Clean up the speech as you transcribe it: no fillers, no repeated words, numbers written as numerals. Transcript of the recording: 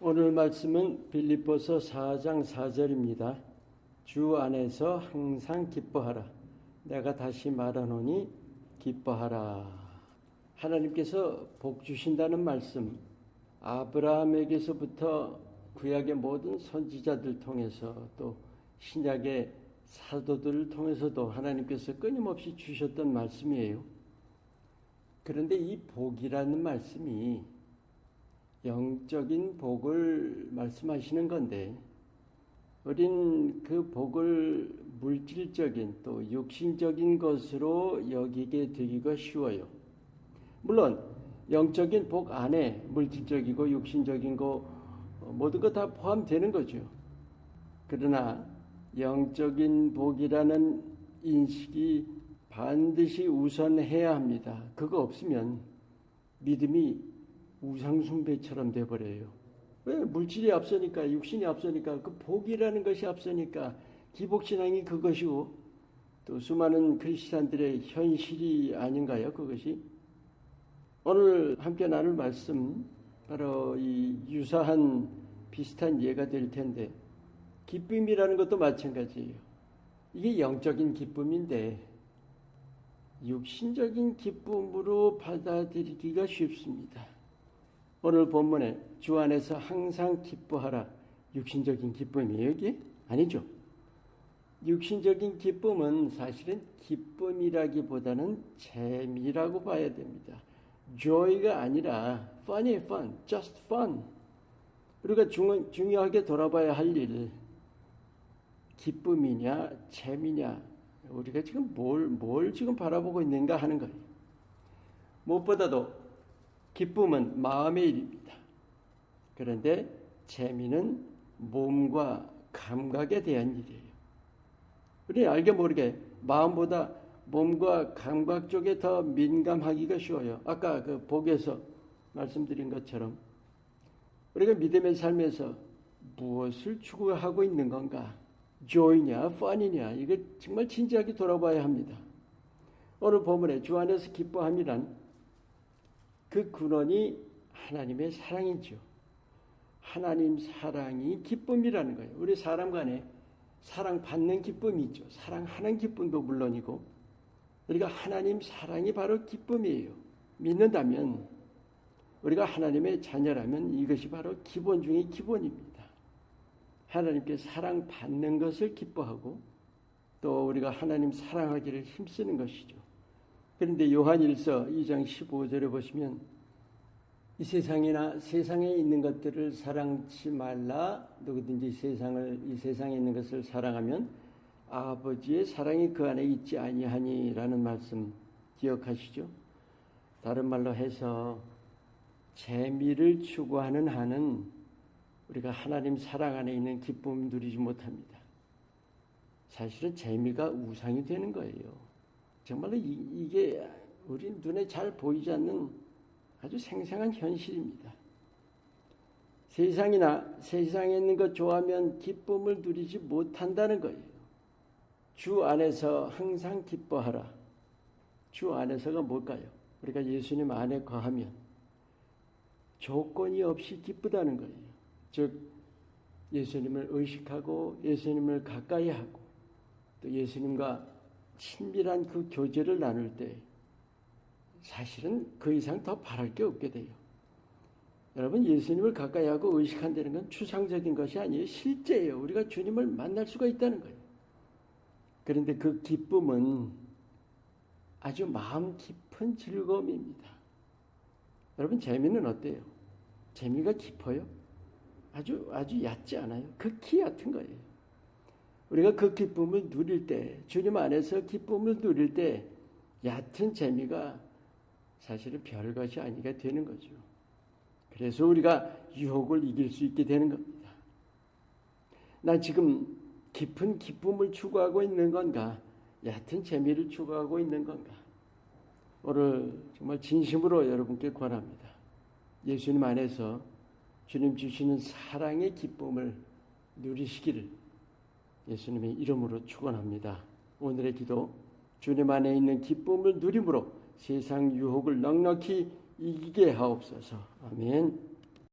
오늘 말씀은 빌립보서 4장 4절입니다. 주 안에서 항상 기뻐하라. 내가 다시 말하노니 기뻐하라. 하나님께서 복 주신다는 말씀, 아브라함에게서부터 구약의 모든 선지자들 통해서 또 신약의 사도들을 통해서도 하나님께서 끊임없이 주셨던 말씀이에요. 그런데 이 복이라는 말씀이 영적인 복을 말씀하시는 건데, 우린 그 복을 물질적인 또 육신적인 것으로 여기게 되기가 쉬워요. 물론 영적인 복 안에 물질적이고 육신적인 거 모든 거 다 포함되는 거죠. 그러나 영적인 복이라는 인식이 반드시 우선해야 합니다. 그거 없으면 믿음이 우상숭배처럼 돼버려요. 왜? 물질이 앞서니까, 육신이 앞서니까, 그 복이라는 것이 앞서니까 기복신앙이 그것이고 또 수많은 크리스찬들의 현실이 아닌가요? 그것이. 오늘 함께 나눌 말씀, 바로 이 유사한 비슷한 예가 될 텐데, 기쁨이라는 것도 마찬가지예요. 이게 영적인 기쁨인데 육신적인 기쁨으로 받아들이기가 쉽습니다. 오늘 본문에 주 안에서 항상 기뻐하라. 육신적인 기쁨이에요, 이게? 아니죠. 육신적인 기쁨은 사실은 기쁨이라기보다는 재미라고 봐야 됩니다. joy가 아니라 fun이에요, fun. just fun. 우리가 중요하게 돌아봐야 할 일, 기쁨이냐 재미냐, 우리가 지금 뭘 지금 바라보고 있는가 하는 거예요. 무엇보다도 기쁨은 마음의 일입니다. 그런데 재미는 몸과 감각에 대한 일이에요. 우리 알게 모르게 마음보다 몸과 감각 쪽에 더 민감하기가 쉬워요. 아까 그 복에서 말씀드린 것처럼 우리가 믿음의 삶에서 무엇을 추구하고 있는 건가? joy냐, fun이냐, 이거 정말 진지하게 돌아봐야 합니다. 오늘 본문에 주 안에서 기뻐함이란 그 근원이 하나님의 사랑이죠. 하나님 사랑이 기쁨이라는 거예요. 우리 사람 간에 사랑받는 기쁨이 있죠. 사랑하는 기쁨도 물론이고, 우리가 하나님 사랑이 바로 기쁨이에요. 믿는다면, 우리가 하나님의 자녀라면 이것이 바로 기본 중의 기본입니다. 하나님께 사랑받는 것을 기뻐하고 또 우리가 하나님 사랑하기를 힘쓰는 것이죠. 그런데 요한일서 2장 15절에 보시면 이 세상에 있는 것들을 사랑치 말라. 누구든지 이 세상에 있는 것을 사랑하면 아버지의 사랑이 그 안에 있지 아니하니라는 말씀 기억하시죠? 다른 말로 해서 재미를 추구하는 한은 우리가 하나님 사랑 안에 있는 기쁨을 누리지 못합니다. 사실은 재미가 우상이 되는 거예요. 정말로 이게 우리 눈에 잘 보이지 않는 아주 생생한 현실입니다. 세상에 있는 것 좋아하면 기쁨을 누리지 못한다는 거예요. 주 안에서 항상 기뻐하라. 주 안에서가 뭘까요? 우리가 예수님 안에 거하면 조건이 없이 기쁘다는 거예요. 즉 예수님을 의식하고 예수님을 가까이 하고 또 예수님과 친밀한 그 교제를 나눌 때 사실은 그 이상 더 바랄 게 없게 돼요. 여러분, 예수님을 가까이 하고 의식한다는 건 추상적인 것이 아니에요. 실제예요. 우리가 주님을 만날 수가 있다는 거예요. 그런데 그 기쁨은 아주 마음 깊은 즐거움입니다. 여러분, 재미는 어때요? 재미가 깊어요? 아주 얕지 않아요? 극히 얕은 거예요. 우리가 그 기쁨을 누릴 때, 주님 안에서 기쁨을 누릴 때 얕은 재미가 사실은 별것이 아니게 되는 거죠. 그래서 우리가 유혹을 이길 수 있게 되는 겁니다. 나 지금 깊은 기쁨을 추구하고 있는 건가? 얕은 재미를 추구하고 있는 건가? 오늘 정말 진심으로 여러분께 권합니다. 예수님 안에서 주님 주시는 사랑의 기쁨을 누리시기를 예수님의 이름으로 축원합니다. 오늘의 기도, 주님 안에 있는 기쁨을 누림으로 세상 유혹을 넉넉히 이기게 하옵소서. 아멘.